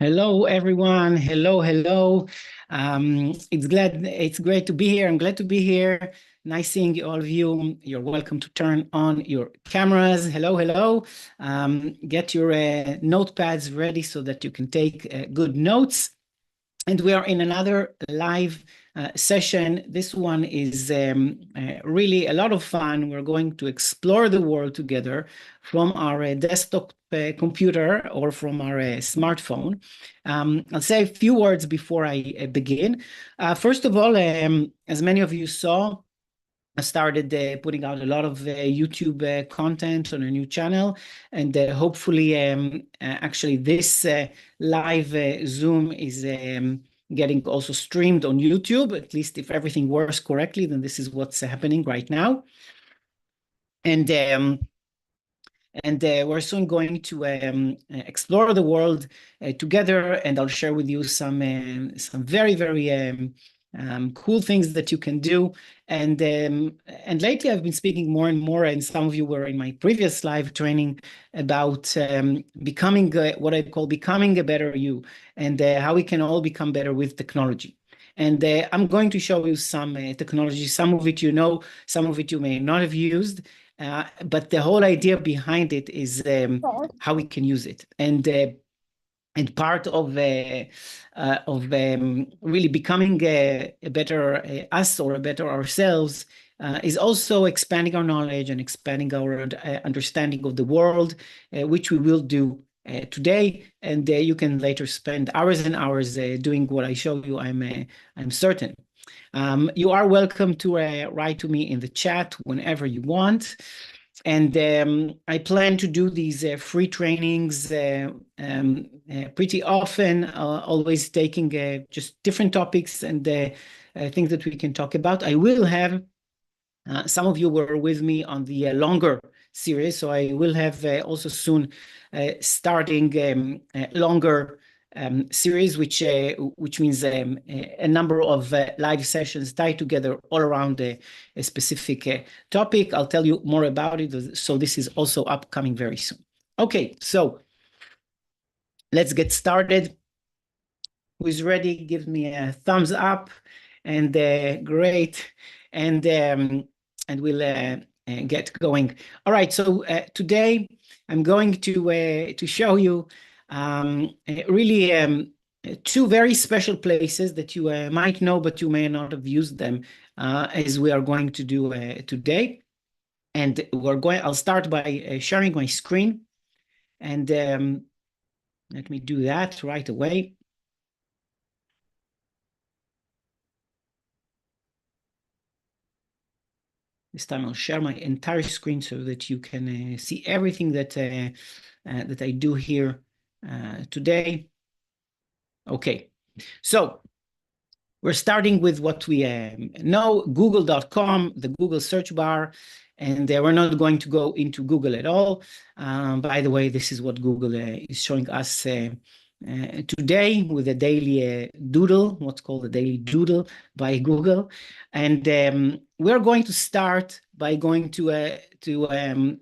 Hello, everyone. Hello, hello. It's great to be here. I'm glad to be here. Nice seeing all of you. You're welcome to turn on your cameras. Hello, hello. Get your notepads ready so that you can take good notes. And we are in another live session. This one is really a lot of fun. We're going to explore the world together from our desktop computer or from our smartphone. I'll say a few words before I begin. First of all, as many of you saw, I started putting out a lot of YouTube content on a new channel, and hopefully, actually, this live Zoom is getting also streamed on YouTube. At least if everything works correctly, then this is what's happening right now. And we're soon going to explore the world together, and I'll share with you some very, very cool things that you can do. And lately I've been speaking more and more, and some of you were in my previous live training about becoming what I call becoming a better you, and how we can all become better with technology. And I'm going to show you some technology, some of it you know, some of it you may not have used, but the whole idea behind it is how we can use it. And part of really becoming a better us or a better ourselves is also expanding our knowledge and expanding our understanding of the world, which we will do today. And you can later spend hours and hours doing what I show you, I'm certain. You are welcome to write to me in the chat whenever you want. And I plan to do these free trainings pretty often, always taking just different topics and things that we can talk about. I will have, some of you were with me on the longer series, so I will have also soon starting longer series, which means a number of live sessions tied together all around a specific topic. I'll tell you more about it. So this is also upcoming very soon. Okay, so let's get started. Who is ready? Give me a thumbs up, and great, and we'll get going. All right. So today I'm going to show you really two very special places that you might know, but you may not have used them, as we are going to do today. And I'll start by sharing my screen, and let me do that right away. This time I'll share my entire screen so that you can see everything that that I do here today. Okay, so we're starting with what we know, google.com, the Google search bar, and we're not going to go into Google at all. By the way, this is what Google is showing us today with a daily doodle, what's called a daily doodle by Google. And we're going to start by going to a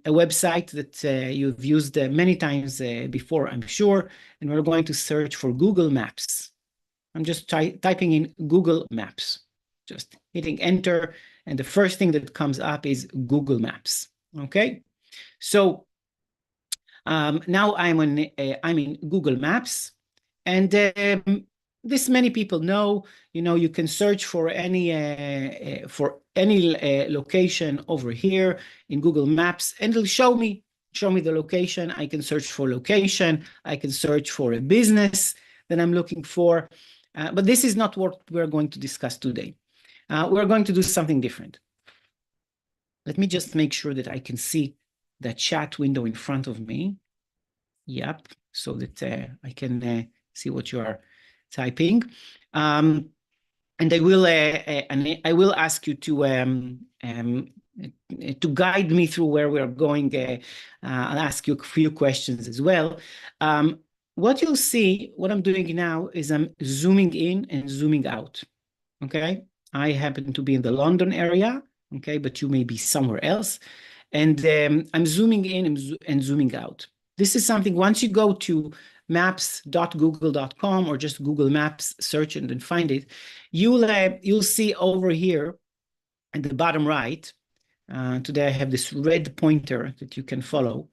website that you've used many times before, I'm sure, and we're going to search for Google Maps. I'm just typing in Google Maps, just hitting enter, and the first thing that comes up is Google Maps. Okay, so now I'm in Google Maps, and this many people know. You know, you can search for any location over here in Google Maps, and it'll show me the location. I can search for location. I can search for a business that I'm looking for. But this is not what we're going to discuss today. We're going to do something different. Let me just make sure that I can see the chat window in front of me. Yep, so that I can see what you are typing. And I will ask you to guide me through where we're going. I'll ask you a few questions as well. What you'll see, what I'm doing now is I'm zooming in and zooming out, okay? I happen to be in the London area, okay, but you may be somewhere else. And I'm zooming in and zooming out. This is something, once you go to maps.google.com or just Google Maps, search and then find it, you'll see over here at the bottom right, today I have this red pointer that you can follow.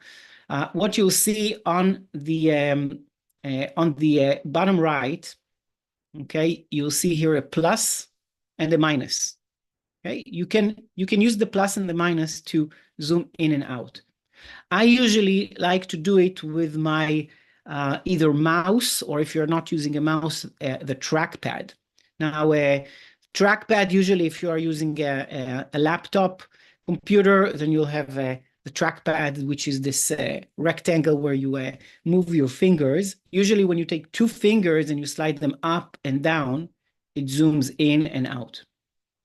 What you'll see on the bottom right, okay, you'll see here a plus and a minus. Okay, you can use the plus and the minus to zoom in and out. I usually like to do it with my either mouse, or if you're not using a mouse, the trackpad. Now, trackpad, usually if you are using a laptop computer, then you'll have the trackpad, which is this rectangle where you move your fingers. Usually when you take two fingers and you slide them up and down, it zooms in and out.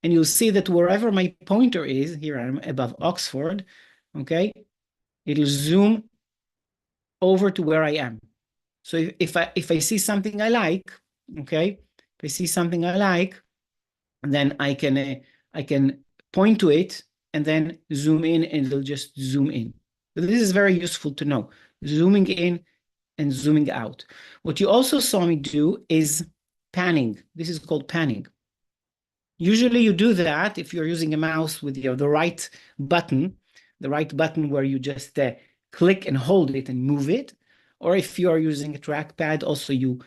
And you'll see that wherever my pointer is, here I'm above Oxford, okay, it'll zoom over to where I am. So if I see something I like, okay, if I see something I like, then I can point to it and then zoom in, and it'll just zoom in. So this is very useful to know, zooming in and zooming out. What you also saw me do is panning. This is called panning. Usually you do that if you're using a mouse with the right button where you just click and hold it and move it. Or if you are using a trackpad, also you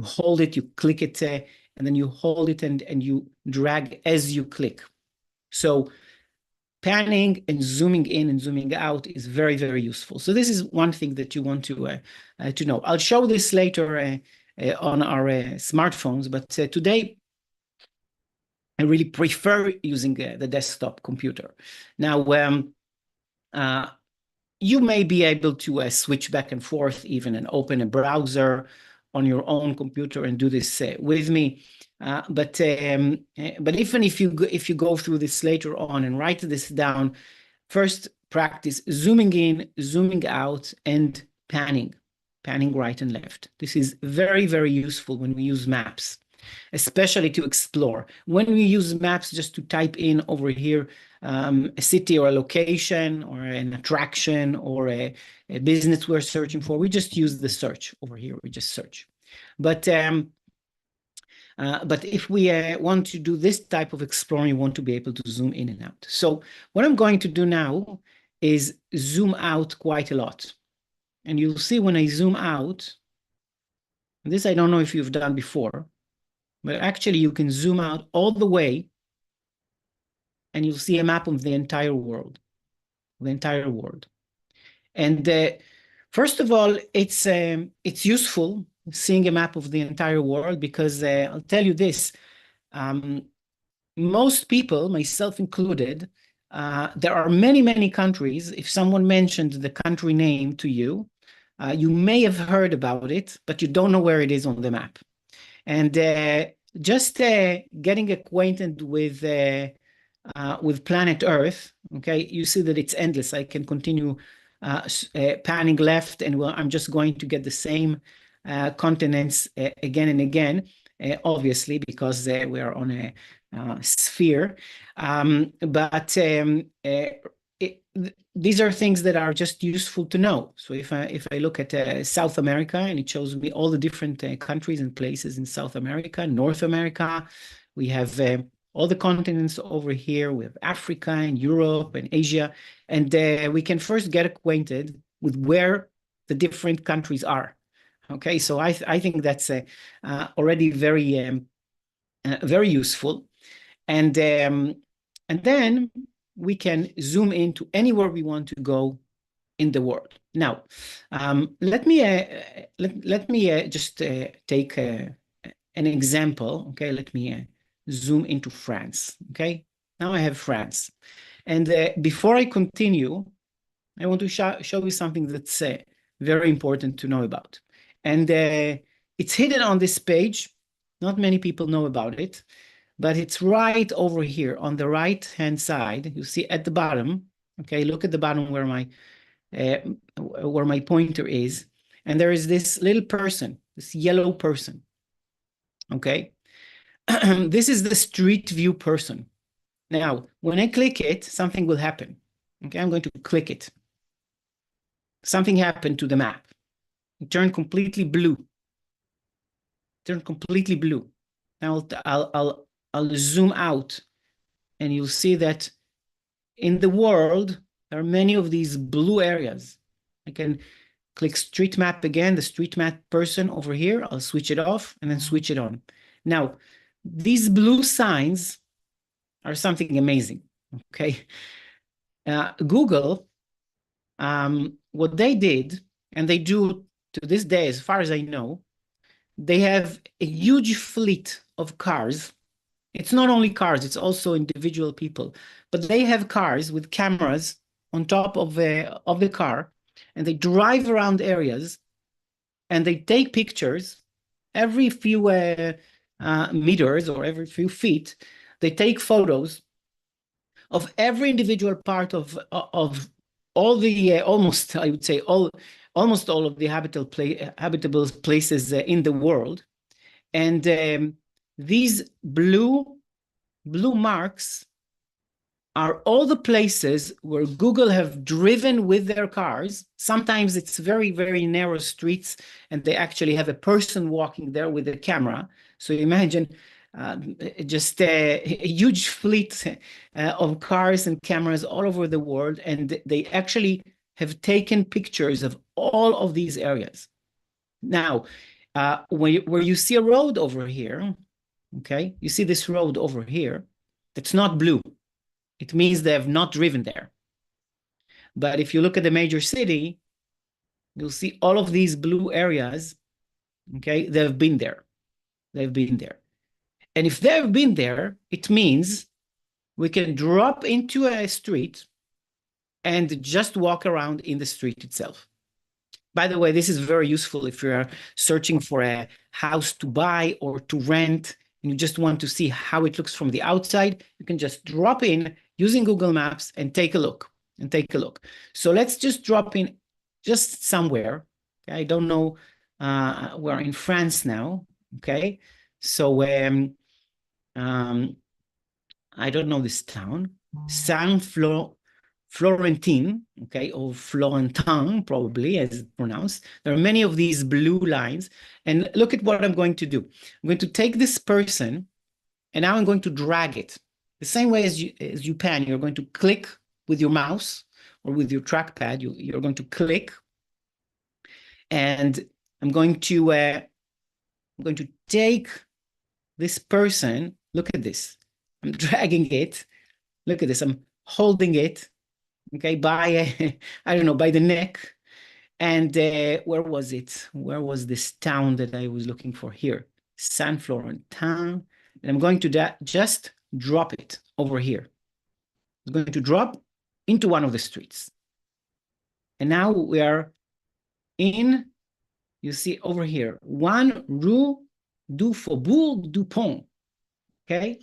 hold it, you click it, and then you hold it and you drag as you click. So panning and zooming in and zooming out is very, very useful. So this is one thing that you want to know. I'll show this later on our smartphones, but today I really prefer using the desktop computer. Now, you may be able to switch back and forth even and open a browser on your own computer and do this with me. But even if you go through this later on and write this down, first practice zooming in, zooming out, and panning right and left. This is very, very useful when we use maps, especially to explore. When we use maps just to type in over here a city or a location or an attraction or a business we're searching for, we just use the search over here. We just search. But if we want to do this type of exploring, you want to be able to zoom in and out. So what I'm going to do now is zoom out quite a lot. And you'll see when I zoom out, this I don't know if you've done before, but actually you can zoom out all the way and you'll see a map of the entire world, And first of all, it's useful seeing a map of the entire world because I'll tell you this, most people, myself included, there are many, many countries. If someone mentioned the country name to you, you may have heard about it, but you don't know where it is on the map. And just getting acquainted with planet Earth, okay, you see that it's endless. I can continue panning left, and I'm just going to get the same continents again and again, obviously, because we are on a sphere. These are things that are just useful to know. So if I look at South America, and it shows me all the different countries and places in South America, North America, we have all the continents over here. We have Africa and Europe and Asia, and we can first get acquainted with where the different countries are. Okay, so I think that's already very very useful, and then we can zoom into anywhere we want to go in the world. Now, let me just take an example. Okay, let me zoom into France. Okay, now I have France, and before I continue, I want to show you something that's very important to know about, and it's hidden on this page. Not many people know about it, but it's right over here on the right-hand side. You see at the bottom, okay, look at the bottom where my pointer is, and there is this little person, this yellow person, okay? This is the Street View person. Now, when I click it, something will happen, okay? I'm going to click it. Something happened to the map. It turned completely blue. Turned completely blue. Now I'll zoom out, and you'll see that in the world, there are many of these blue areas. I can click street map again, the street map person over here. I'll switch it off and then switch it on. Now, these blue signs are something amazing, okay? Google, what they did, and they do to this day, as far as I know, they have a huge fleet of cars. It's not only cars, it's also individual people, but they have cars with cameras on top of the car, and they drive around areas, and they take pictures every few meters or every few feet. They take photos of every individual part of all the almost, I would say, almost all of the habitable places in the world. And these blue marks are all the places where Google have driven with their cars. Sometimes it's very, very narrow streets, and they actually have a person walking there with a camera. So imagine just a huge fleet of cars and cameras all over the world, and they actually have taken pictures of all of these areas. Now, where you see a road over here, okay, you see this road over here, that's not blue. It means they have not driven there. But if you look at the major city, you'll see all of these blue areas, okay, they've been there. They've been there. And if they've been there, it means we can drop into a street and just walk around in the street itself. By the way, this is very useful if you're searching for a house to buy or to rent, and you just want to see how it looks from the outside. You can just drop in using Google Maps and take a look. So let's just drop in just somewhere. Okay? I don't know. We're in France now. Okay, so I don't know this town. Florentin, okay, or Florentin, probably as it's pronounced. There are many of these blue lines. And look at what I'm going to do. I'm going to take this person, and now I'm going to drag it. The same way as you pan, you're going to click with your mouse or with your trackpad. You're going to click, and I'm going to take this person. Look at this. I'm dragging it. Look at this. I'm holding it, okay, by I don't know, by the neck. And where was it? Where was this town that I was looking for? Here, San Florentin. And I'm going to just drop it over here. It's going to drop into one of the streets. And now we are in, you see over here, 1 Rue du Faubourg du Pont. Okay.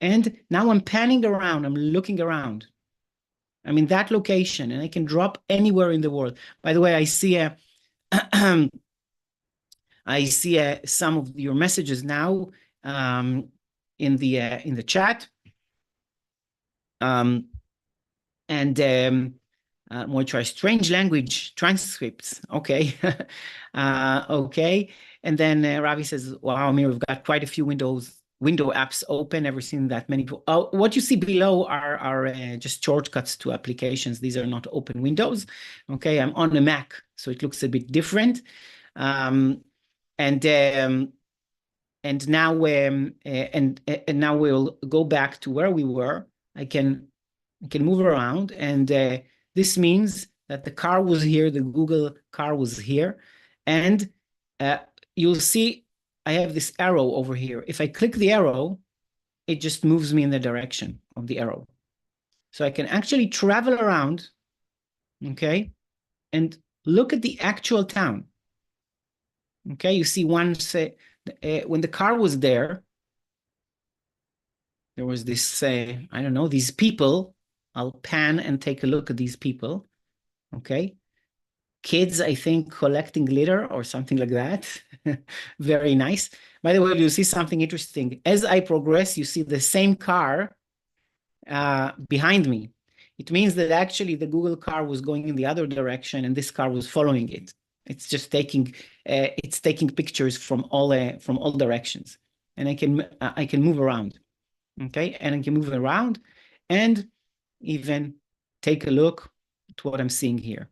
And now I'm panning around. I'm looking around. I'm in that location, and I can drop anywhere in the world. By the way, I see some of your messages now in the chat. More try strange language transcripts. Okay, okay. And then Ravi says, "Wow, Amir, we've got quite a few window apps open. Never seen that many." What you see below are just shortcuts to applications. These are not open windows. Okay, I'm on a Mac, so it looks a bit different. And now now we'll go back to where we were. I can move around, and this means that the car was here, the Google car was here, and you'll see I have this arrow over here. If I click the arrow, it just moves me in the direction of the arrow. So I can actually travel around, okay, and look at the actual town. Okay, you see once when the car was there was this, I don't know, these people. I'll pan and take a look at these people, okay? Kids, I think, collecting litter or something like that. Very nice. By the way, you see something interesting. As I progress, you see the same car behind me. It means that actually the Google car was going in the other direction, and this car was following it. It's just taking pictures from all directions, and I can move around. Okay, and I can move around and even take a look at what I'm seeing here.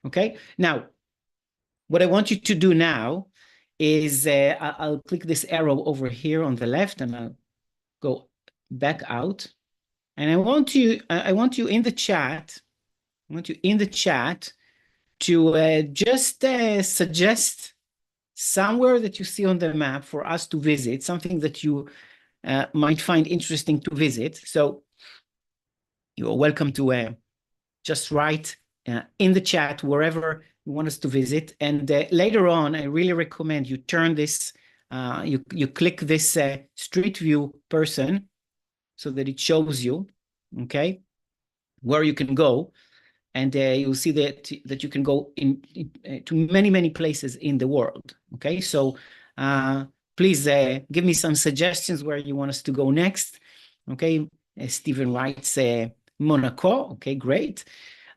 Okay, now what I want you to do now is I'll click this arrow over here on the left, and I'll go back out. And I want you in the chat. I want you in the chat to just suggest somewhere that you see on the map for us to visit, something that you might find interesting to visit. So you're welcome to just write in the chat wherever you want us to visit. And later on, I really recommend you turn this, you click this Street View person so that it shows you, okay, where you can go. And you'll see that you can go to many places in the world. Okay, so please give me some suggestions where you want us to go next. Okay, Stephen writes Monaco. Okay, great.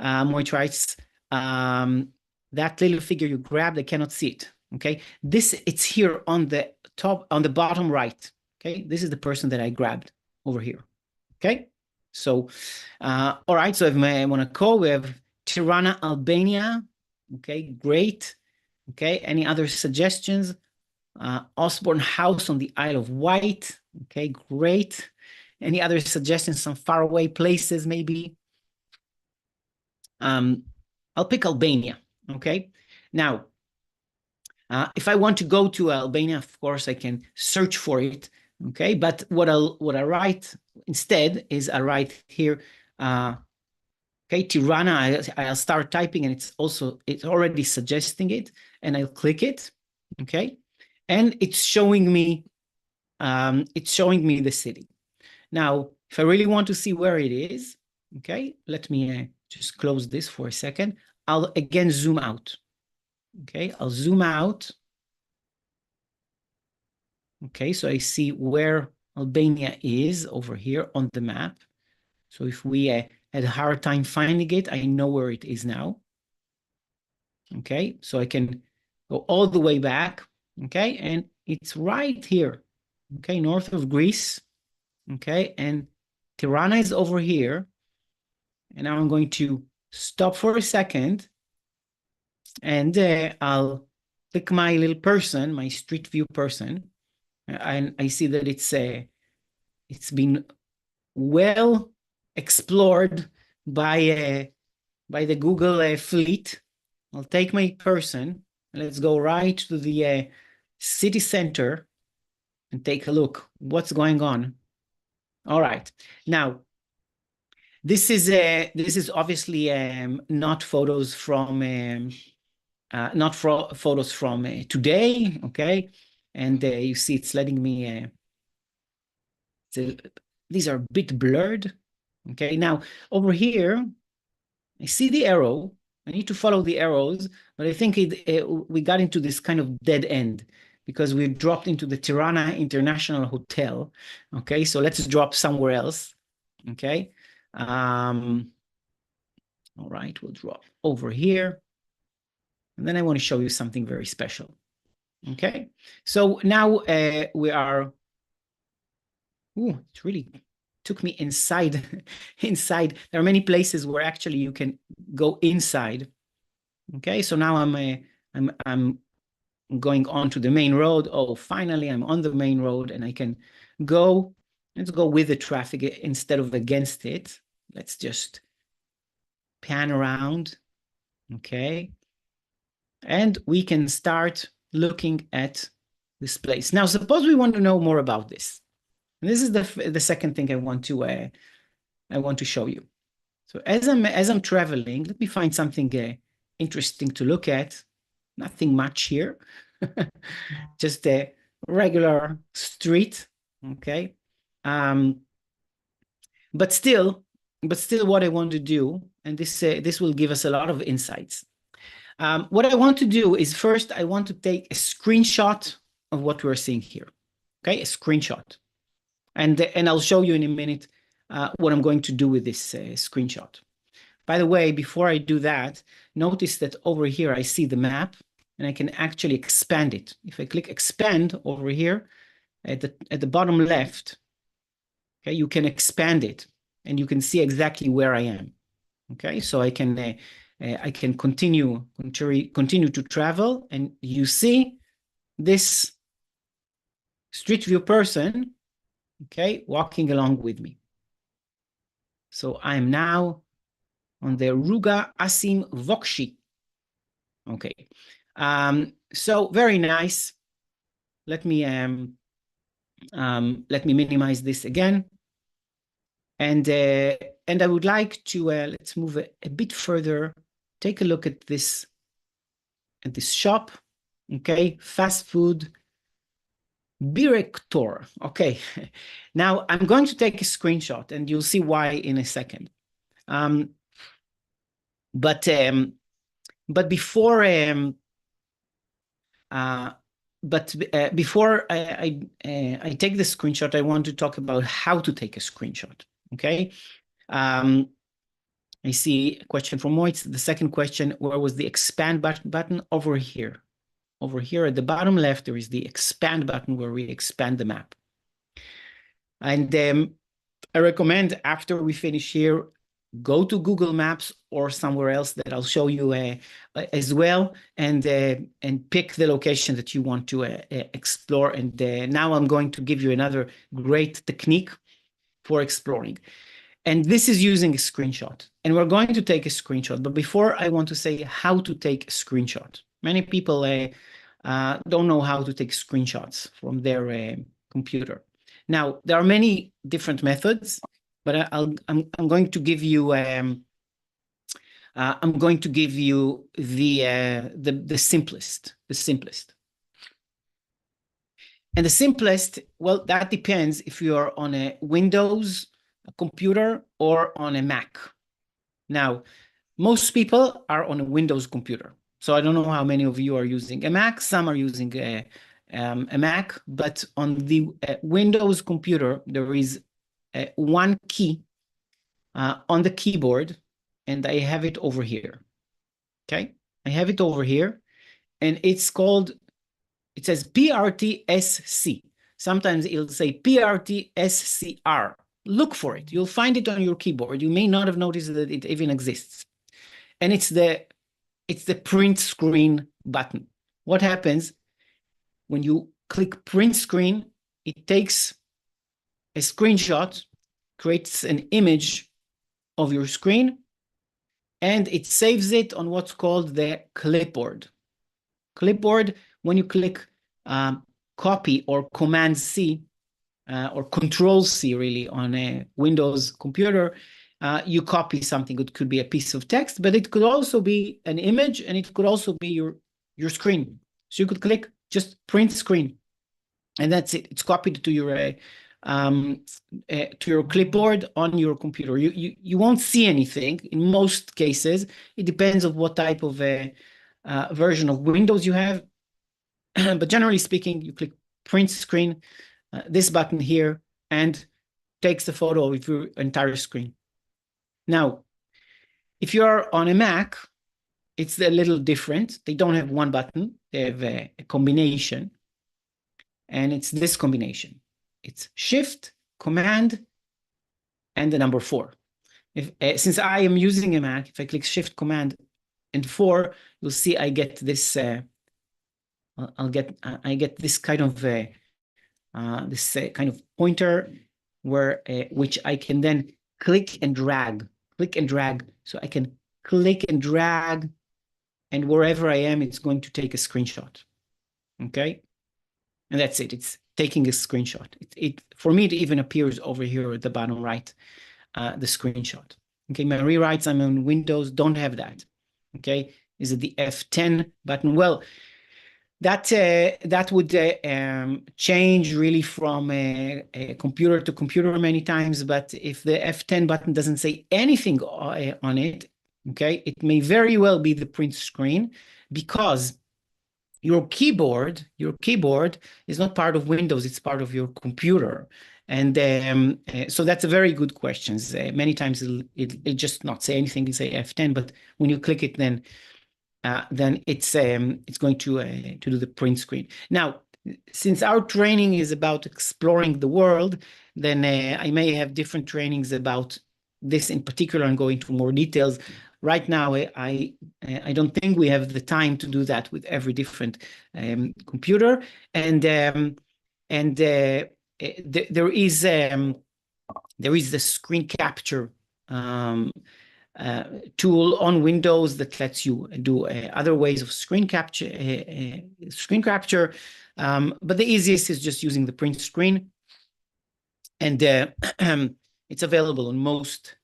Moit writes that little figure you grabbed, I cannot see it. Okay, it's here on the top, on the bottom right. Okay, this is the person that I grabbed over here. Okay. So, all right, so I want to call, we have Tirana, Albania. Okay, great. Okay, any other suggestions? Osborne House on the Isle of Wight. Okay, great. Any other suggestions? Some faraway places, maybe? I'll pick Albania. Okay, now, if I want to go to Albania, of course, I can search for it. Okay, but what I write instead is I write here, okay, Tirana. I'll start typing, and it's already suggesting it, and I'll click it. Okay, and it's showing me the city. Now, if I really want to see where it is, okay, let me just close this for a second. I'll again zoom out. Okay, I'll zoom out. Okay, so I see where Albania is over here on the map. So if we had a hard time finding it, I know where it is now. Okay, so I can go all the way back. Okay, and it's right here. Okay, north of Greece. Okay, and Tirana is over here. And now I'm going to stop for a second, and I'll pick my little person, my Street View person. And I see that it's been well explored by the Google fleet. I'll take my person, and let's go right to the city center and take a look what's going on. All right, now this is obviously not photos from today, okay? And you see it's letting me, these are a bit blurred. Okay, now over here, I see the arrow. I need to follow the arrows, but I think we got into this kind of dead end because we dropped into the Tirana International Hotel. Okay, so let's drop somewhere else. Okay, all right, we'll drop over here. And then I want to show you something very special. Okay, so now we are, ooh, it really took me inside. Inside, there are many places where actually you can go inside. Okay, so now I'm going on to the main road. Oh, finally, I'm on the main road, and I can go. Let's go with the traffic instead of against it. Let's just pan around. Okay, and we can start looking at this place. Now, suppose we want to know more about this. And this is the second thing I want to show you. So as I'm traveling, let me find something interesting to look at. Nothing much here, just a regular street. Okay, but still, what I want to do, and this will give us a lot of insights. What I want to do is first, I want to take a screenshot of what we're seeing here. Okay, a screenshot. And I'll show you in a minute what I'm going to do with this screenshot. By the way, before I do that, notice that over here I see the map and I can actually expand it. If I click expand over here at the bottom left, okay, you can expand it and you can see exactly where I am. Okay, so I can continue to travel, and you see this Street View person, okay, walking along with me. So I'm now on the Ruga Asim Vokshi. Okay, so very nice. Let me minimize this again, and I would like to let's move a bit further. Take a look at this shop. Okay, fast food. Director. Okay, now I'm going to take a screenshot, and you'll see why in a second. But before before I take the screenshot, I want to talk about how to take a screenshot. Okay. I see a question from Moitz. The second question: where was the expand button? Over here. Over here at the bottom left, there is the expand button where we expand the map. And I recommend after we finish here, go to Google Maps or somewhere else that I'll show you as well, and pick the location that you want to explore. And now I'm going to give you another great technique for exploring. And this is using a screenshot. And we're going to take a screenshot. But before, I want to say how to take a screenshot. Many people don't know how to take screenshots from their computer. Now, there are many different methods, but I'm going to give you the simplest. And the simplest, well, that depends if you are on a Windows computer or on a Mac. Now, most people are on a Windows computer. So I don't know how many of you are using a Mac. Some are using a Mac, but on the Windows computer, there is one key on the keyboard, and I have it over here. Okay, I have it over here, and it's called, it says PRTSC. Sometimes it'll say PRTSCR. Look for it. You'll find it on your keyboard. You may not have noticed that it even exists. And it's the print screen button. What happens when you click print screen? It takes a screenshot, creates an image of your screen, and it saves it on what's called the clipboard. Clipboard, when you click copy or Command C or Control C really on a Windows computer, you copy something. It could be a piece of text, but it could also be an image, and it could also be your screen. So you could click just print screen, and that's it. It's copied to your clipboard on your computer. You won't see anything in most cases. It depends on what type of version of Windows you have, but generally speaking, you click print screen, this button here, and takes the photo of your entire screen. Now, if you're on a Mac, it's a little different. They don't have one button. They have a combination, and it's this combination. It's Shift, Command, and the number 4. Since I am using a Mac, if I click Shift, Command, and 4, you'll see I get this. I get this kind of pointer where which I can then click and drag. So I can click and drag, and wherever I am, it's going to take a screenshot. Okay, and that's it. It's taking a screenshot. For me, it even appears over here at the bottom right, the screenshot. Okay, my rewrites, I'm on Windows, don't have that. Okay, is it the F10 button? Well, that would change really from a computer to computer many times. But if the F10 button doesn't say anything on it, okay, it may very well be the print screen, because your keyboard is not part of Windows, it's part of your computer. And so that's a very good question. Many times it'll just not say anything, it'll say F10, but when you click it, then it's going to do the print screen. Now, since our training is about exploring the world, then I may have different trainings about this in particular and go into more details. Right now, I don't think we have the time to do that with every different computer, and there is the screen capture tool on Windows that lets you do other ways of screen capture. But the easiest is just using the print screen, and it's available on most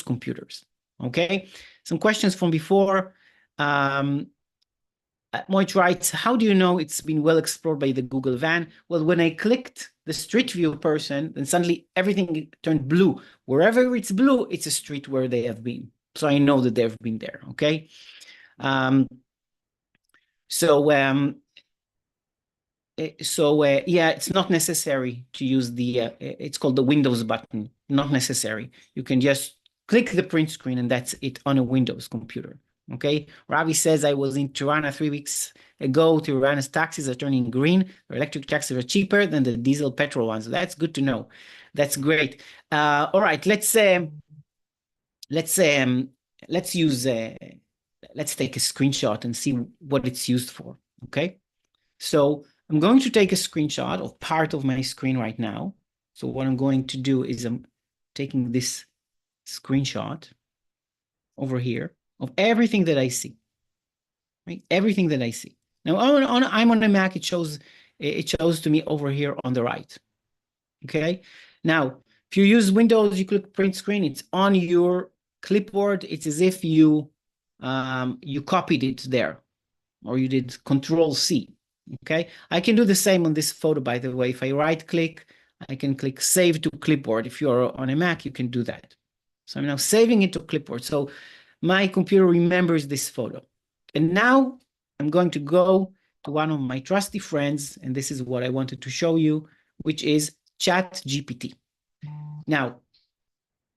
computers. Okay, some questions from before. Moit writes, how do you know it's been well explored by the Google van? Well, when I clicked the Street View person, then suddenly everything turned blue. Wherever it's blue, it's a street where they have been. So I know that they've been there, okay? Yeah, it's not necessary to use it's called the Windows button, not necessary. You can just click the print screen and that's it on a Windows computer. Okay, Ravi says, I was in Tirana 3 weeks ago. Tirana's taxis are turning green. Their electric taxis are cheaper than the diesel petrol ones. That's good to know. That's great. All right, let's take a screenshot and see what it's used for. Okay, so I'm going to take a screenshot of part of my screen right now. So what I'm going to do is I'm taking this screenshot over here of everything that I see, right? Everything that I see. Now, I'm on a Mac. It shows to me over here on the right. Okay. Now, if you use Windows, you click print screen. It's on your clipboard. It's as if you copied it there, or you did Control-C. Okay. I can do the same on this photo, by the way. If I right-click, I can click Save to Clipboard. If you're on a Mac, you can do that. So I'm now saving it to Clipboard. So my computer remembers this photo. And now I'm going to go to one of my trusty friends, and this is what I wanted to show you, which is ChatGPT. Now,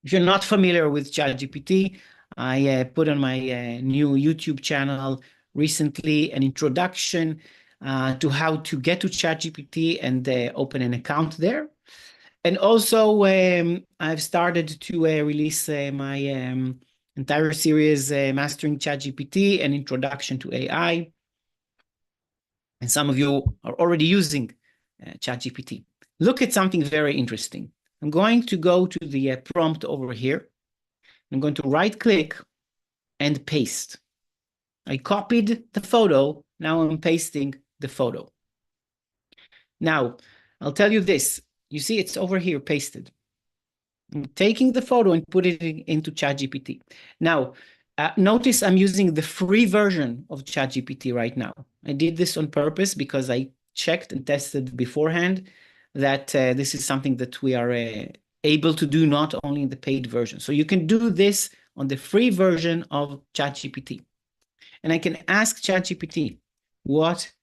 if you're not familiar with ChatGPT, I put on my new YouTube channel recently an introduction to how to get to ChatGPT and open an account there. And also, I've started to release my entire series, Mastering ChatGPT, an Introduction to AI. And some of you are already using ChatGPT. Look at something very interesting. I'm going to go to the prompt over here. I'm going to right-click and paste. I copied the photo. Now I'm pasting the photo. Now, I'll tell you this. You see, it's over here pasted. I'm taking the photo and put it into ChatGPT. Now, notice I'm using the free version of ChatGPT right now. I did this on purpose because I checked and tested beforehand that this is something that we are able to do not only in the paid version. So you can do this on the free version of ChatGPT. And I can ask ChatGPT, what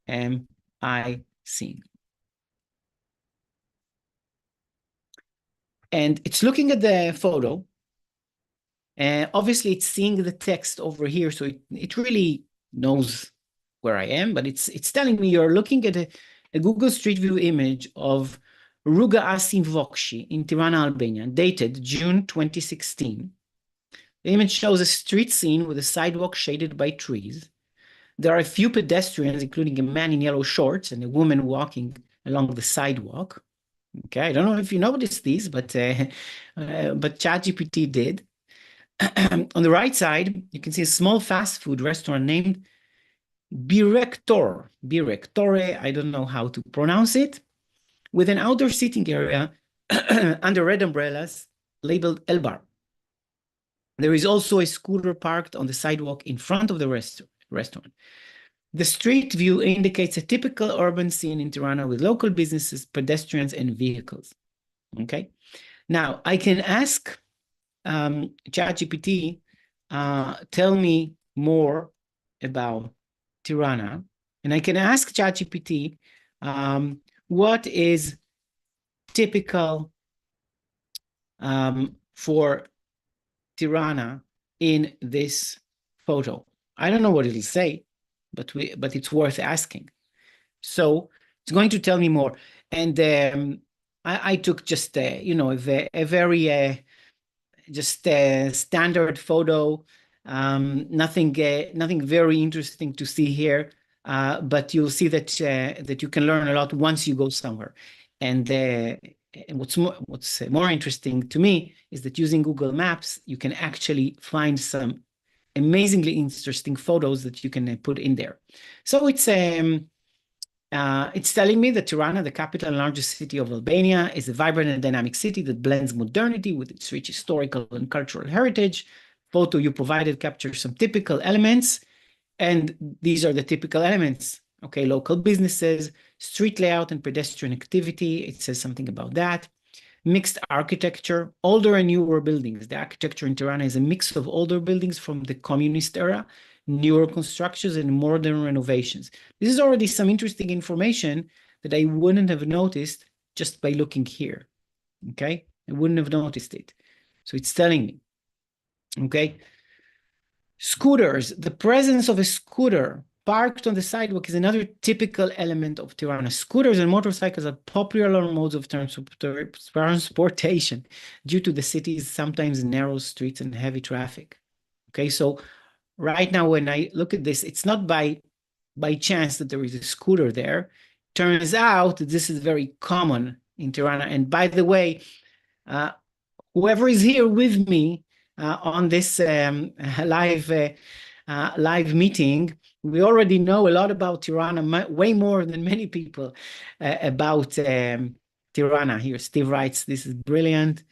am I seeing? And it's looking at the photo. Obviously, it's seeing the text over here, so it really knows where I am, but it's telling me you're looking at a Google Street View image of Ruga Asim Vokshi in Tirana, Albania, dated June 2016. The image shows a street scene with a sidewalk shaded by trees. There are a few pedestrians, including a man in yellow shorts and a woman walking along the sidewalk. Okay, I don't know if you noticed these, but ChatGPT did. On the right side, you can see a small fast food restaurant named Birektore, I don't know how to pronounce it, with an outdoor seating area under red umbrellas labeled Elbar. There is also a scooter parked on the sidewalk in front of the restaurant. The street view indicates a typical urban scene in Tirana with local businesses, pedestrians, and vehicles. Okay. Now, I can ask ChatGPT, tell me more about Tirana. And I can ask ChatGPT, what is typical for Tirana in this photo? I don't know what it'll say, but it's worth asking. So it's going to tell me more. And I took just a very just a standard photo, nothing very interesting to see here. But you'll see that you can learn a lot once you go somewhere. And what's more interesting to me is that using Google Maps, you can actually find some amazingly interesting photos that you can put in there. So it's telling me that Tirana, the capital and largest city of Albania, is a vibrant and dynamic city that blends modernity with its rich historical and cultural heritage. Photo you provided captures some typical elements, and these are the typical elements. Okay, local businesses, street layout and pedestrian activity. It says something about that. Mixed architecture, older and newer buildings. The architecture in Tirana is a mix of older buildings from the communist era, newer constructions, and modern renovations. This is already some interesting information that I wouldn't have noticed just by looking here. Okay, I wouldn't have noticed it. So it's telling me. Okay. Scooters. The presence of a scooter parked on the sidewalk is another typical element of Tirana. Scooters and motorcycles are popular modes of transportation due to the city's sometimes narrow streets and heavy traffic. Okay, so right now when I look at this, it's not by chance that there is a scooter there. Turns out that this is very common in Tirana. And by the way, whoever is here with me on this live meeting, we already know a lot about Tirana, way more than many people about Tirana. Here, Steve writes, this is brilliant.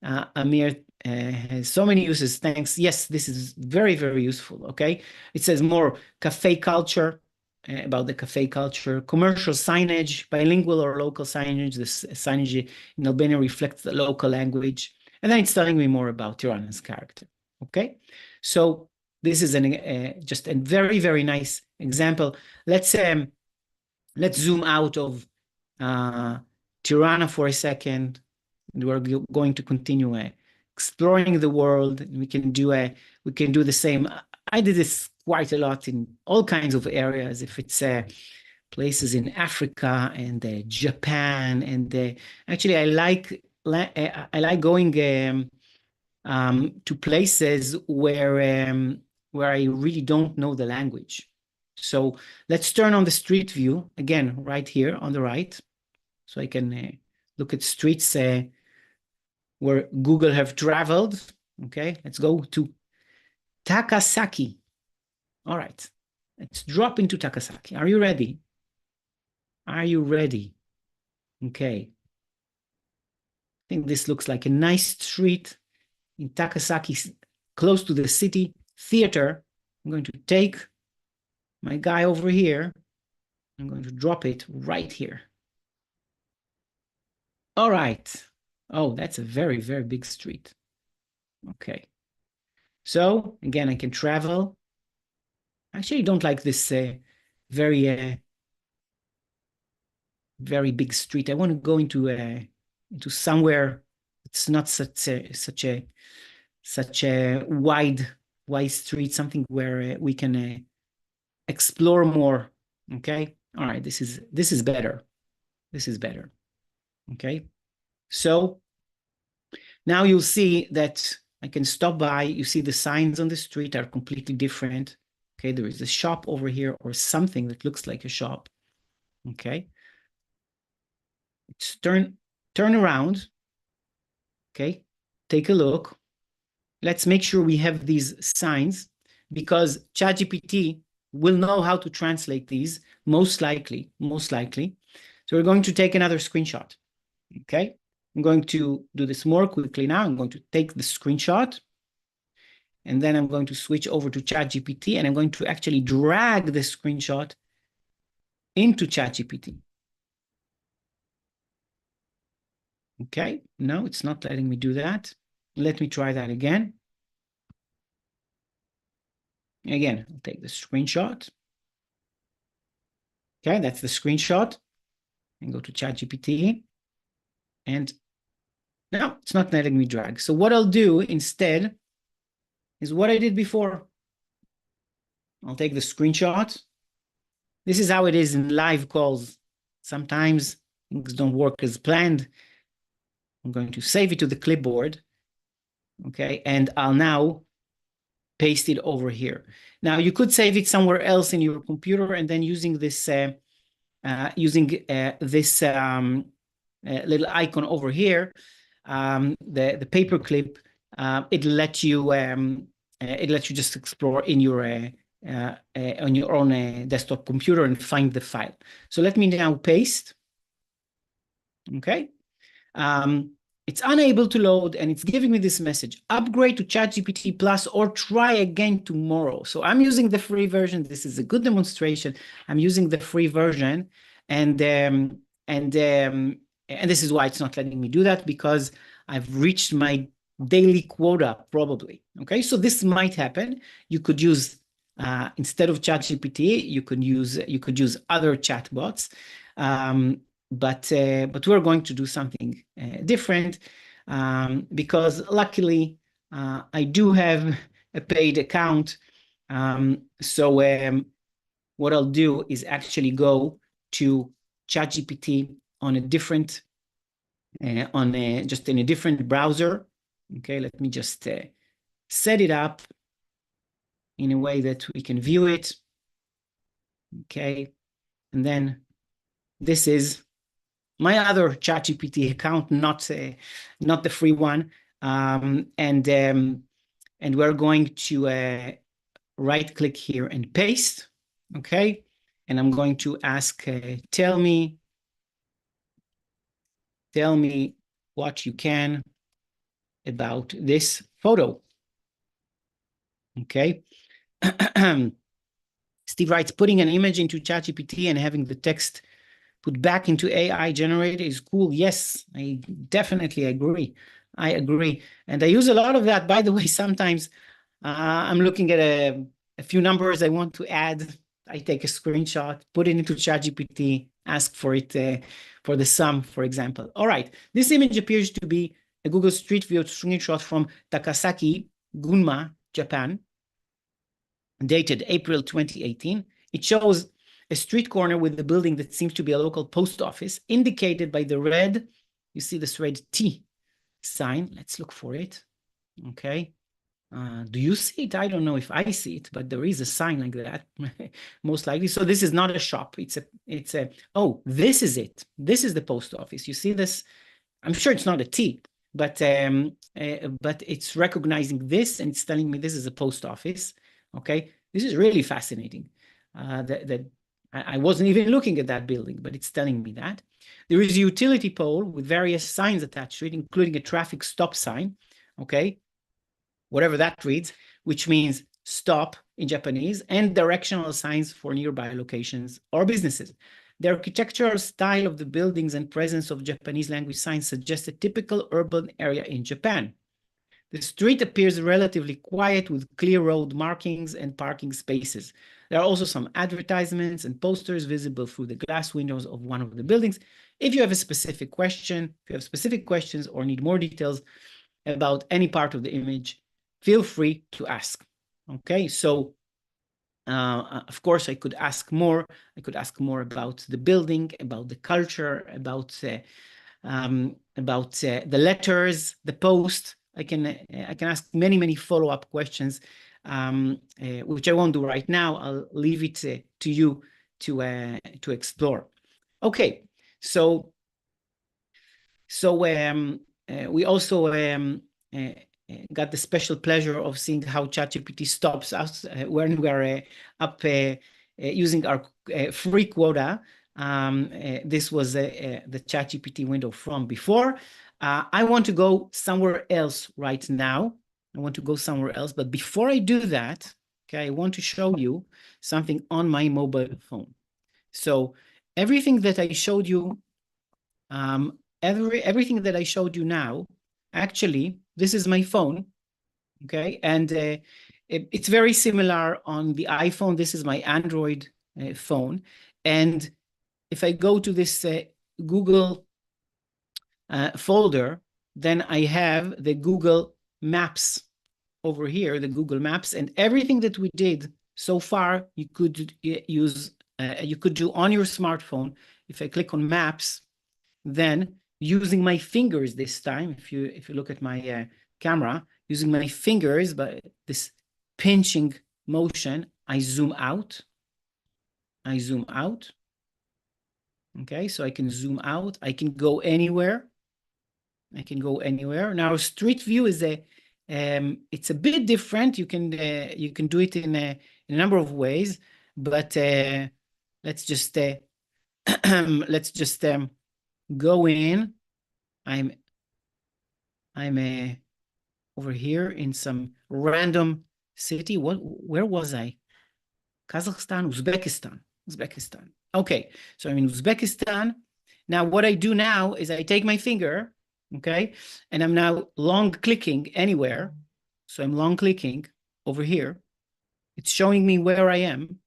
Amir has so many uses. Thanks. Yes, this is very, very useful. Okay. It says more cafe culture, about the cafe culture, commercial signage, bilingual or local signage. This signage in Albania reflects the local language. And then it's telling me more about Tirana's character. Okay. So this is just a very, very nice example. Let's zoom out of Tirana for a second. We're going to continue exploring the world. We can do the same. I did this quite a lot in all kinds of areas. If it's places in Africa and Japan, and actually I like going to places where I really don't know the language. So let's turn on the street view again, right here on the right, so I can look at streets where Google have traveled. Okay, let's go to Takasaki. All right, let's drop into Takasaki. Are you ready? Are you ready? Okay. I think this looks like a nice street in Takasaki, close to the city theater. I'm going to take my guy over here. I'm going to drop it right here. All right. Oh, that's a very, very big street. Okay. So again, I can travel. Actually, I don't like this very big street. I want to go into somewhere it's not such a wide street, something where we can explore more. Okay. All right. This is better. This is better. Okay. So now you'll see that I can stop by. You see the signs on the street are completely different. Okay, there is a shop over here or something that looks like a shop. Okay. Let's turn around. Okay, take a look. Let's make sure we have these signs, because ChatGPT will know how to translate these, most likely. So we're going to take another screenshot. Okay, I'm going to do this more quickly now. I'm going to take the screenshot, and then I'm going to switch over to ChatGPT, and I'm going to actually drag the screenshot into ChatGPT. Okay, no, it's not letting me do that. Let me try that again. Again, I'll take the screenshot. Okay, that's the screenshot. And go to ChatGPT. And no, it's not letting me drag. So what I'll do instead is what I did before. I'll take the screenshot. This is how it is in live calls. Sometimes things don't work as planned. I'm going to save it to the clipboard. Okay, and I'll now paste it over here. Now you could save it somewhere else in your computer, and then using this little icon over here, the paperclip, it lets you just explore in your on your own desktop computer and find the file. So let me now paste. Okay. It's unable to load, and it's giving me this message: upgrade to ChatGPT Plus or try again tomorrow. So I'm using the free version. This is a good demonstration. I'm using the free version, and this is why it's not letting me do that, because I've reached my daily quota probably. Okay, so this might happen. You could use instead of ChatGPT, you could use other chatbots. But we're going to do something different, because luckily I do have a paid account. So what I'll do is actually go to ChatGPT on a different, just in a different browser. Okay, let me just set it up in a way that we can view it. Okay, and then this is my other ChatGPT account, not the free one, and we're going to right-click here and paste, okay? And I'm going to ask, tell me what you can about this photo, okay? Steve writes, putting an image into ChatGPT and having the text put back into AI generator is cool. Yes, I definitely agree. I agree. And I use a lot of that. By the way, sometimes I'm looking at a few numbers I want to add. I take a screenshot, put it into ChatGPT, ask for it for the sum, for example. All right, this image appears to be a Google Street View screenshot from Takasaki, Gunma, Japan, dated April 2018. It shows a street corner with a building that seems to be a local post office, indicated by the red, you see this red T sign. Let's look for it. Okay. Do you see it? I don't know if I see it, but there is a sign like that, most likely. So this is not a shop. It's a, oh, this is it. This is the post office. You see this? I'm sure it's not a T, but it's recognizing this, and it's telling me this is a post office. Okay. This is really fascinating. I wasn't even looking at that building, but it's telling me that. There is a utility pole with various signs attached to it, including a traffic stop sign, okay, whatever that reads, which means stop in Japanese, and directional signs for nearby locations or businesses. The architectural style of the buildings and presence of Japanese language signs suggest a typical urban area in Japan. The street appears relatively quiet with clear road markings and parking spaces. There are also some advertisements and posters visible through the glass windows of one of the buildings. If you have a specific question, if you have specific questions or need more details about any part of the image, feel free to ask. Okay, so of course I could ask more. I could ask more about the building, about the culture, about the letters, the post. I can ask many follow-up questions, which I won't do right now. I'll leave it to you to explore. Okay, so we also got the special pleasure of seeing how ChatGPT stops us when we're up using our free quota. This was the ChatGPT window from before. I want to go somewhere else right now. I want to go somewhere else. But before I do that, okay, I want to show you something on my mobile phone. So everything that I showed you, everything that I showed you now, actually, this is my phone, okay? And it's very similar on the iPhone. This is my Android phone. And if I go to this Google folder, then I have the Google Maps over here, the Google Maps, and everything that we did so far, you could use, you could do on your smartphone. If I click on Maps, then using my fingers this time, if you look at my camera, using my fingers, but this pinching motion, I zoom out. I zoom out. Okay, so I can zoom out. I can go anywhere. I can go anywhere. Now, Street View is it's a bit different. You can do it in a number of ways, but let's just go in. I'm over here in some random city. Where was I? Kazakhstan, Uzbekistan. Okay, so I'm in Uzbekistan. Now, what I do now is I take my finger, okay, and I'm now long clicking anywhere. So I'm long clicking over here. It's showing me where I am,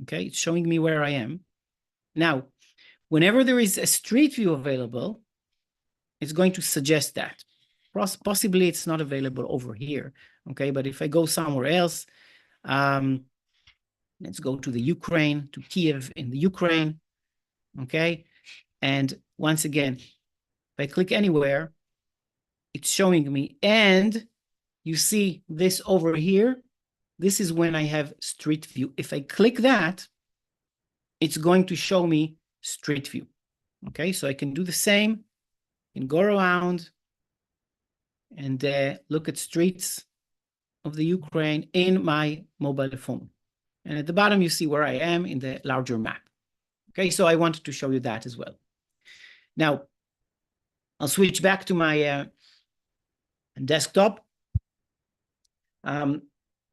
okay? It's showing me where I am. Now, whenever there is a street view available, it's going to suggest that. Possibly it's not available over here, okay? But if I go somewhere else, let's go to the Ukraine, to Kiev in the Ukraine, okay? And once again, if I click anywhere, it's showing me. And you see this over here, this is when I have Street View. If I click that, it's going to show me Street View, okay? So I can do the same, and go around and look at streets of the Ukraine in my mobile phone. And at the bottom, you see where I am in the larger map. Okay, so I wanted to show you that as well. Now, I'll switch back to my desktop. I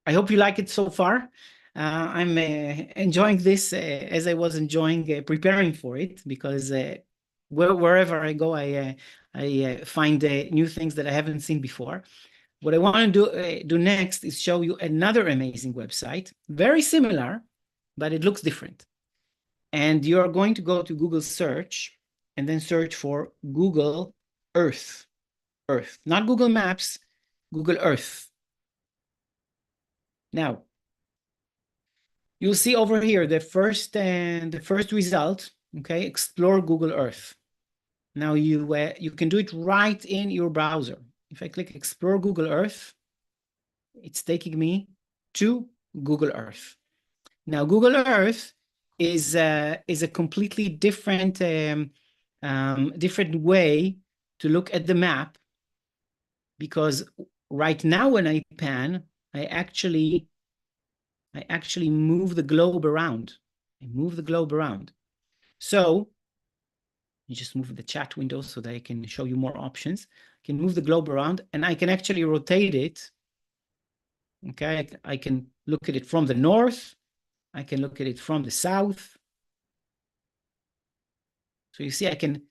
hope you like it so far. I'm enjoying this as I was enjoying preparing for it, because wherever I go, I find new things that I haven't seen before. What I want to do next is show you another amazing website, very similar, but it looks different. And you're going to go to Google search and then search for Google Earth. Earth, not Google Maps, Google Earth. Now, you'll see over here the first result, okay, explore Google Earth. Now you can do it right in your browser. If I click explore Google Earth, it's taking me to Google Earth. Now, Google Earth is a completely different different way to look at the map, because right now when I pan, I actually move the globe around. I move the globe around. So you just move the chat window so that I can show you more options. I can move the globe around, and I can actually rotate it. Okay, I can look at it from the north. I can look at it from the south. So you see, I can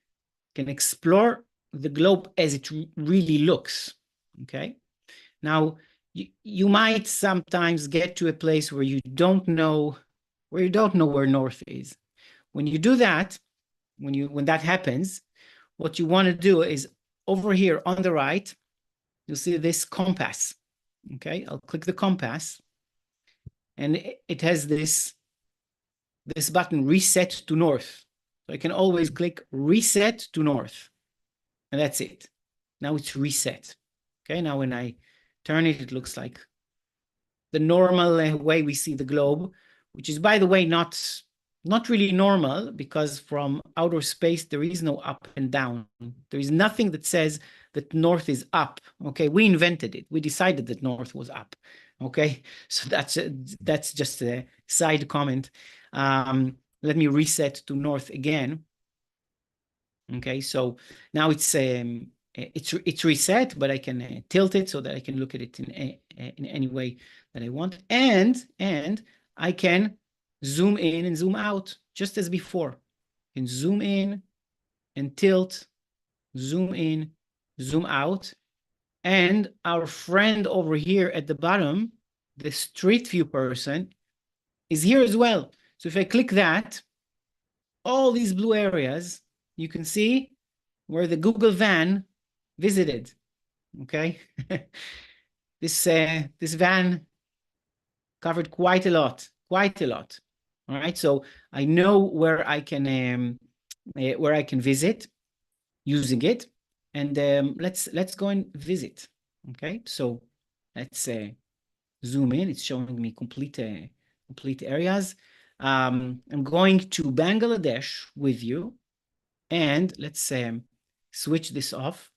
explore the globe as it really looks. Okay. Now, you might sometimes get to a place where you don't know where north is. When you do that, when that happens, what you want to do is over here on the right, you'll see this compass. Okay, I'll click the compass, and it has this button, reset to north. So I can always click reset to north, and that's it. Now it's reset. Okay, now when I turn it, it looks like the normal way we see the globe, which is, by the way, not really normal, because from outer space, there is no up and down. There is nothing that says that north is up. Okay, we invented it. We decided that north was up. Okay, so that's just a side comment. Let me reset to north again. Okay, so now it's reset, but I can tilt it so that I can look at it in any way that I want, and I can zoom in and zoom out just as before. You can zoom in and tilt, zoom in, zoom out, and our friend over here at the bottom, the Street View person, is here as well. So if I click that, all these blue areas, you can see where the Google van visited, okay? This van covered quite a lot. All right, so I know where I can visit using it, and let's go and visit. Okay, so let's zoom in. It's showing me complete areas. I'm going to Bangladesh with you, and let's switch this off.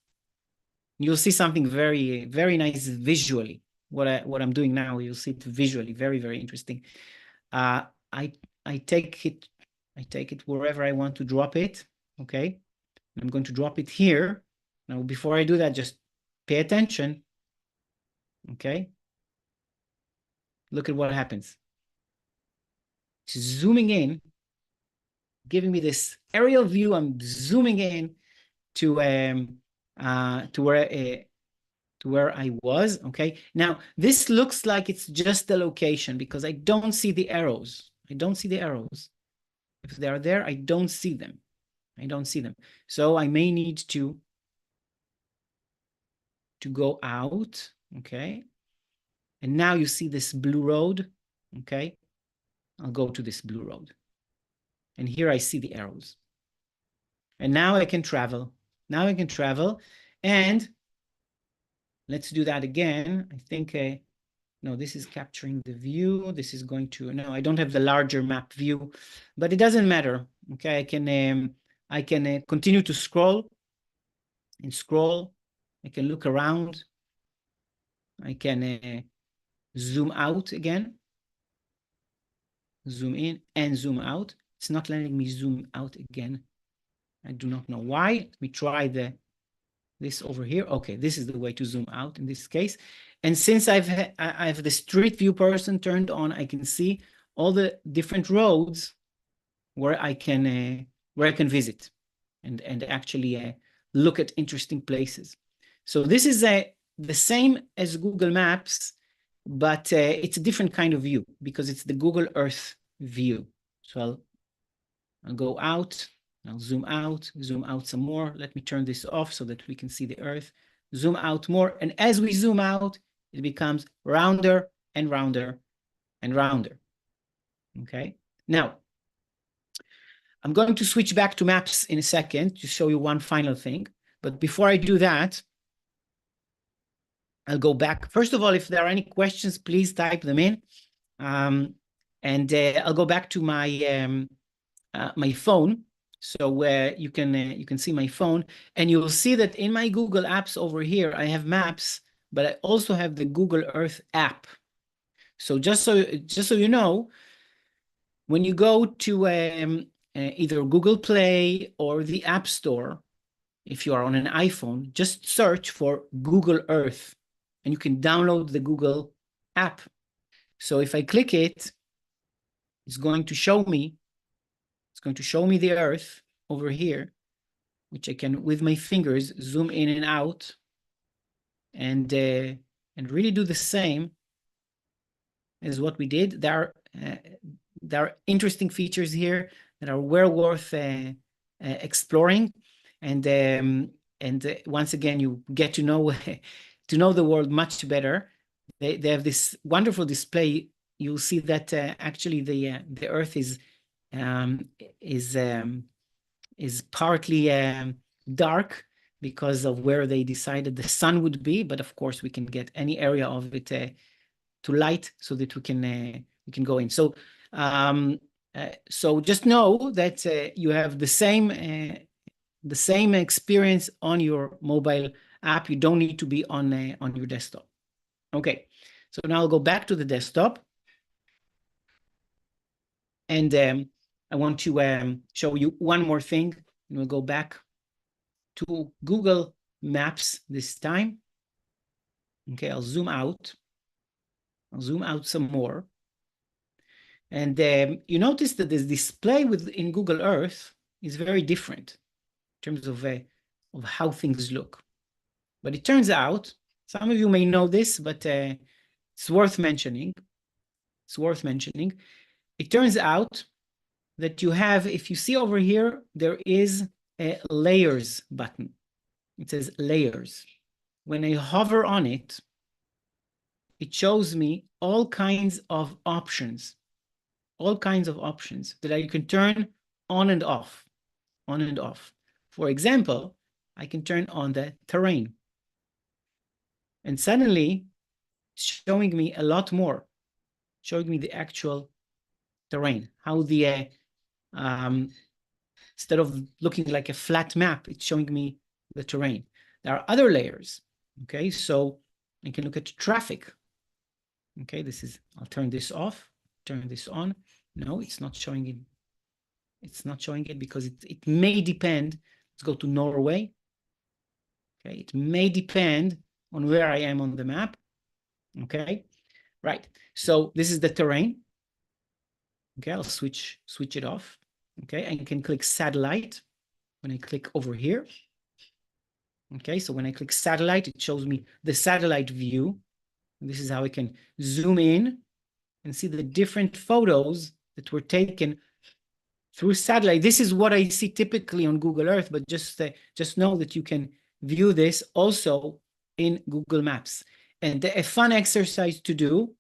You'll see something very, very nice visually. What I'm doing now, you'll see it visually, very, very interesting. I take it wherever I want to drop it. Okay, I'm going to drop it here. Now, before I do that, just pay attention. Okay, look at what happens. It's zooming in, giving me this aerial view. I'm zooming in to where I was. Okay, now this looks like it's just the location because I don't see the arrows. I don't see the arrows. If they are there, I don't see them. I don't see them. So I may need to go out. Okay, and now you see this blue road. Okay, I'll go to this blue road, and here I see the arrows. And now I can travel. Now I can travel, and let's do that again. I think, no, this is capturing the view. This is going to, no, I don't have the larger map view, but it doesn't matter. Okay, I can continue to scroll and scroll. I can look around. I can zoom out again, zoom in and zoom out. It's not letting me zoom out again. I do not know why. Let me try this over here. Okay, this is the way to zoom out in this case. And since I have the street view person turned on, I can see all the different roads where I can visit and actually look at interesting places. So this is the same as Google Maps, but it's a different kind of view because it's the Google Earth view. So I'll go out. I'll zoom out some more. Let me turn this off so that we can see the Earth. Zoom out more. And as we zoom out, it becomes rounder and rounder and rounder. Okay. Now, I'm going to switch back to maps in a second to show you one final thing. But before I do that, I'll go back. First of all, if there are any questions, please type them in. And I'll go back to my my phone. So you can see my phone, and you'll see that in my Google Apps over here, I have maps, but I also have the Google Earth app. So just so you know, when you go to either Google Play or the App Store, if you are on an iPhone, just search for Google Earth, and you can download the Google app. So if I click it, it's going to show me. It's going to show me the Earth over here, which I can, with my fingers, zoom in and out, and really do the same as what we did. There are interesting features here that are well worth exploring, and once again, you get to know the world much better. They have this wonderful display. You'll see that actually the Earth is partly dark because of where they decided the sun would be, but of course we can get any area of it to light so that we can go in. So so just know that you have the same experience on your mobile app. You don't need to be on your desktop. Okay, so now I'll go back to the desktop, and I want to show you one more thing. And we'll go back to Google Maps this time. Okay, I'll zoom out. I'll zoom out some more. And you notice that the display within Google Earth is very different in terms of how things look. But it turns out, some of you may know this, but it's worth mentioning. It's worth mentioning. It turns out that you have, if you see over here, there is a layers button. It says layers. When I hover on it, it shows me all kinds of options that I can turn on and off, on and off. For example, I can turn on the terrain. And suddenly, it's showing me a lot more, showing me the actual terrain, how the, instead of looking like a flat map, it's showing me the terrain. There are other layers, okay? So I can look at traffic. Okay, I'll turn this off, turn this on. No, it's not showing it. It's not showing it because it may depend. Let's go to Norway. Okay, it may depend on where I am on the map. Okay, right. So this is the terrain. Okay, I'll switch it off. Okay, and you can click satellite when I click over here. Okay, so when I click satellite, it shows me the satellite view. And this is how I can zoom in and see the different photos that were taken through satellite. This is what I see typically on Google Earth, but just know that you can view this also in Google Maps. And a fun exercise to do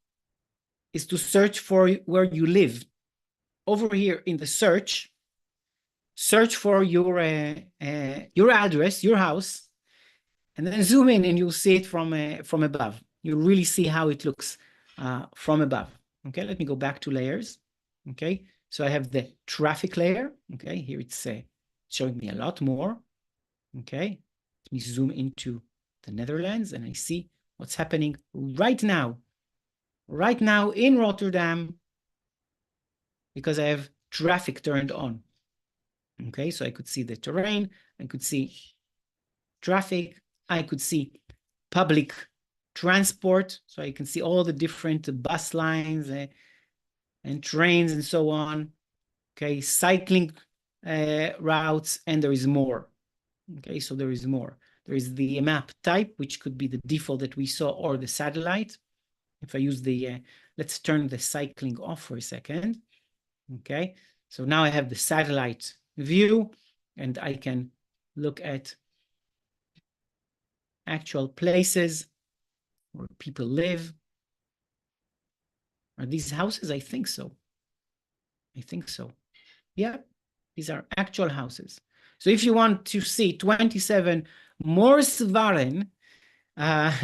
is to search for where you live. Over here in the search for your address, your house, and then zoom in and you'll see it from above. You really see how it looks from above. Okay, let me go back to layers. Okay, so I have the traffic layer. Okay, here it's showing me a lot more. Okay, let me zoom into the Netherlands and I see what's happening right now in Rotterdam, because I have traffic turned on. Okay, so I could see the terrain, I could see traffic, I could see public transport, so I can see all the different bus lines and trains and so on. Okay, cycling routes, and there is more. Okay, so there is more. There is the map type, which could be the default that we saw, or the satellite. If I use the, let's turn the cycling off for a second. Okay, so now I have the satellite view, and I can look at actual places where people live. Are these houses? I think so. I think so. Yeah, these are actual houses. So if you want to see 27 Morsvaren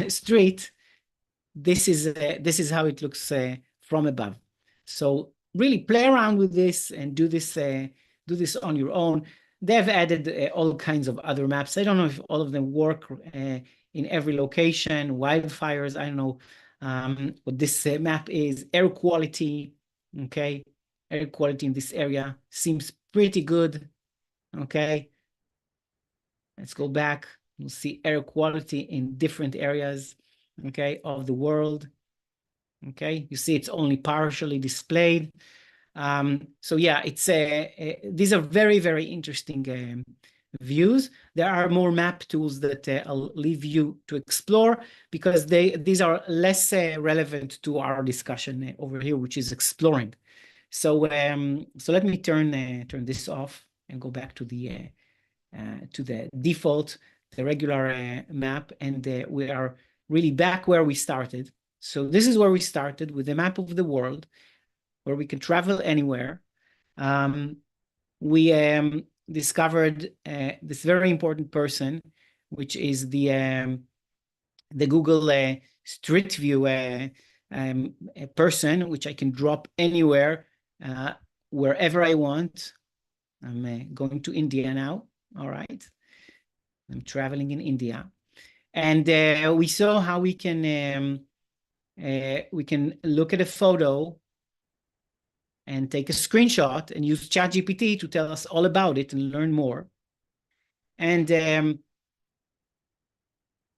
Street, this is how it looks from above. So really play around with this and do this on your own. They've added all kinds of other maps. I don't know if all of them work in every location. Wildfires, I don't know what this map is. Air quality, okay? Air quality in this area seems pretty good, okay? Let's go back. You'll see air quality in different areas, okay, of the world. Okay, you see it's only partially displayed. So yeah, it's these are very, very interesting views. There are more map tools that I'll leave you to explore, because these are less relevant to our discussion over here, which is exploring. So so let me turn this off and go back to the default, the regular map, and we are really back where we started. So this is where we started, with a map of the world where we can travel anywhere. We discovered this very important person, which is the Google Street View person, which I can drop anywhere, wherever I want. I'm going to India now. All right. I'm traveling in India. And we saw how we can look at a photo and take a screenshot and use ChatGPT to tell us all about it and learn more. And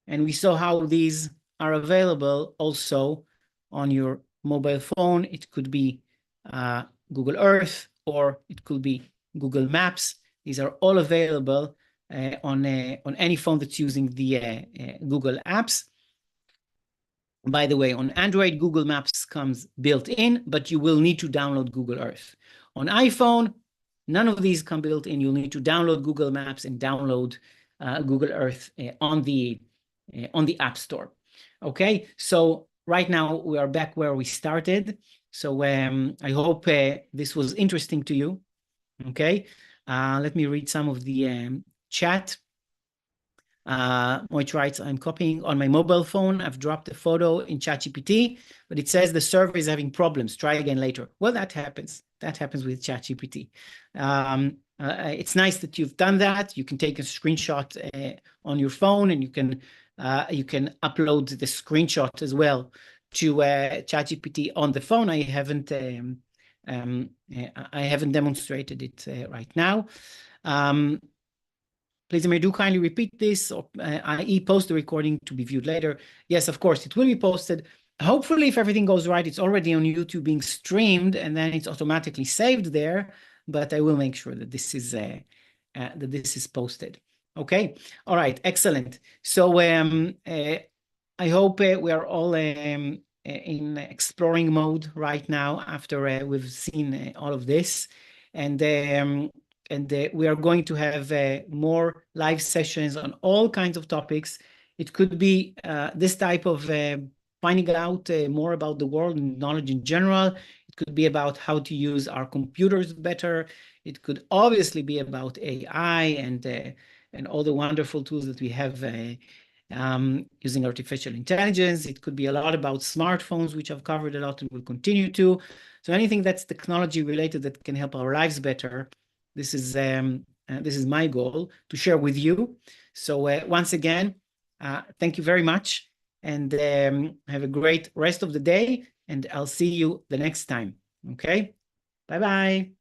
we saw how these are available also on your mobile phone. It could be Google Earth, or it could be Google Maps. These are all available on any phone that's using the Google apps. By the way, on Android, Google Maps comes built in, but you will need to download Google Earth. On iPhone, None of these come built in. You'll need to download Google Maps and download Google Earth on the App Store. Okay, so right now we are back where we started. So I hope this was interesting to you. Okay, let me read some of the chat. Moich writes, I'm copying on my mobile phone. I've dropped a photo in ChatGPT, but it says the server is having problems. Try again later. Well, that happens. That happens with ChatGPT. It's nice that you've done that. You can take a screenshot on your phone, and you can upload the screenshot as well to ChatGPT on the phone. I haven't demonstrated it right now. Please, Amir, do kindly repeat this, or i.e. post the recording to be viewed later. Yes, of course, it will be posted. Hopefully, if everything goes right, it's already on YouTube being streamed, and then it's automatically saved there. But I will make sure that this is posted. Okay. All right. Excellent. So I hope we are all in exploring mode right now after we've seen all of this, and we are going to have more live sessions on all kinds of topics. It could be this type of finding out more about the world and knowledge in general. It could be about how to use our computers better. It could obviously be about AI and all the wonderful tools that we have using artificial intelligence. It could be a lot about smartphones, which I've covered a lot and will continue to. So anything that's technology related that can help our lives better, this is my goal to share with you. So once again, thank you very much, and have a great rest of the day, and I'll see you the next time. Okay, bye-bye.